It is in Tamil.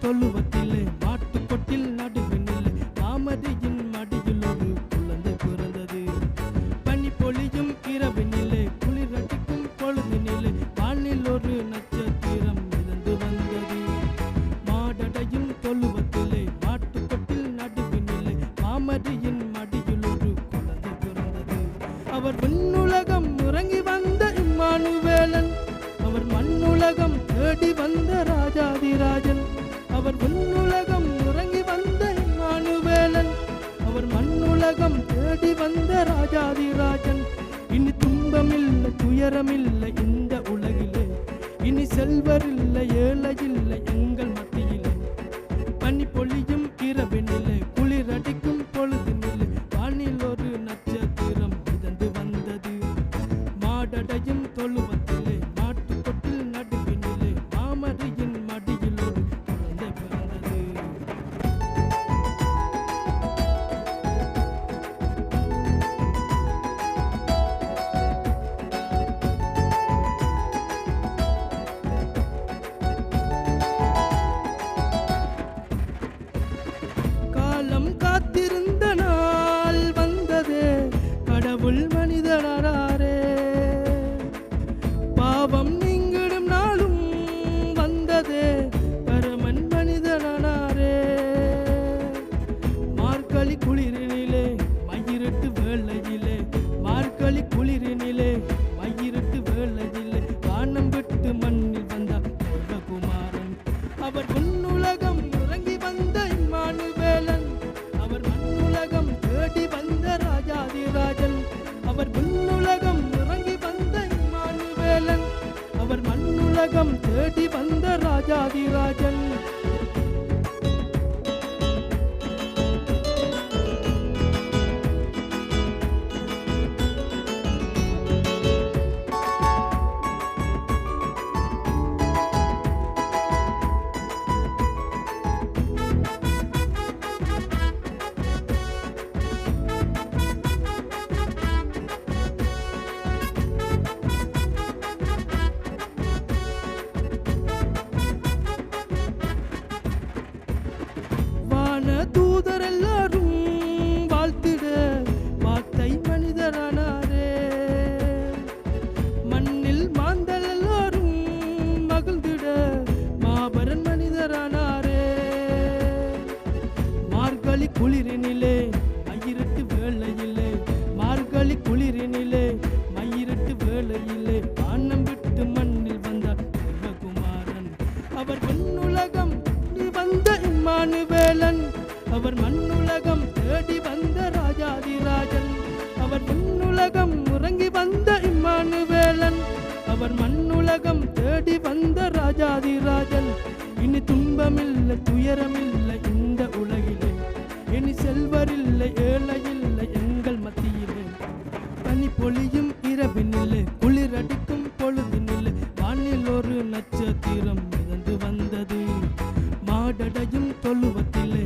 தொழுவத்திலே மாட்டுக்கொட்டில் நடுவினிலே மாமதியின் மடியில் ஒரு குழந்தை பிறந்தது. பனி பொழியும் இரவினிலே குளிரடிக்கும் பொழுதினிலே வானில் ஒரு நட்சத்திரம் மிதந்து வந்தது. மாடடையும் தொழுவத்திலே மாட்டுக்கொட்டில் நடுவினிலே மாமதியின் மடியில் ஒரு குழந்தை பிறந்தது. அவர் விண்ணுலகம் இறங்கி வந்த இம்மானுவேலன், அவர் மண்ணுலகம் தேடி வந்த ராஜாதிராஜன். அவர் விண்ணுலகம் இறங்கி வந்த இம்மானுவேலன், அவர் மண்ணுலகம் தேடி வந்த ராஜாதிராஜன். இனி துன்பமில்லை துயரமில்லை இந்த உலகிலே, இனி செல்வரில்லை ஏழையில்லை எங்கள் மத்தியிலே. பனி பொழியும் இரவினிலே குளிரடிக்கும் பொழுதினிலே வானில் ஒரு நட்சத்திரம் மிதந்து வந்தது. மாடடையும் தொழுவத்திலே மாட்டுக்கொட்டில் நடுவினிலே மாமதியின் மடியில் ஒரு குழந்தை பிறந்தது. காலம் காத்திருந்த நாள் வந்ததே, கடவுள் மனிதனாரே. பாவம் நீங்கிடும் நாளும் வந்ததே, பரமன் மனிதனாரே. மார்கழி குளிரினிலே மயிரிட்டு வேளையிலே, மார்கழி குளிரினிலே மயிரிட்டு வேளையிலே வானம் விட்டு மண்ணில் வந்தார் தேவகுமாரன். அவர் விண்ணுலகம் இறங்கி வந்த இம்மானுவேலன், அவர் மண்ணுலகம் தேடி வந்த ராஜாதிராஜன். அவர் விண்ணுலகம் இறங்கி வந்த இம்மானுவேலன், அவர் மண்ணுலகம் தேடி வந்த ராஜாதிராஜன். தூதர் எல்லாரும் வாழ்த்திட வார்த்தை மனிதரானாரே. மண்ணில் மாந்தல் எல்லாரும் மகிழ்ந்திட மாபரன் மனிதரானாரே. மார்கழி குளிரினிலே மயிரிட்டு வேளையிலே, மார்கழி குளிரினிலே மயிரிட்டு வேளையிலே வானம் விட்டு மண்ணில் வந்தார் தேவகுமாரன். அவர் விண்ணுலகம் வந்த இம்மானுவேலன், அவர் மண்ணுலகம் தேடி வந்த ராஜாதிராஜன். அவர் விண்ணுலகம் இறங்கி வந்த இம்மானுவேலன், அவர் மண்ணுலகம் தேடி வந்த ராஜாதிராஜன். இனி துன்பமில்லை துயரமில்லை இந்த உலகிலே, இனி செல்வரில்லை ஏழையில்லை எங்கள் மத்தியிலே. பனி பொழியும் இரவினிலே குளிரடிக்கும் பொழுதினிலே வானில் ஒரு நட்சத்திரம் மிதந்து வந்தது. மாடடையும் தொழுவத்திலே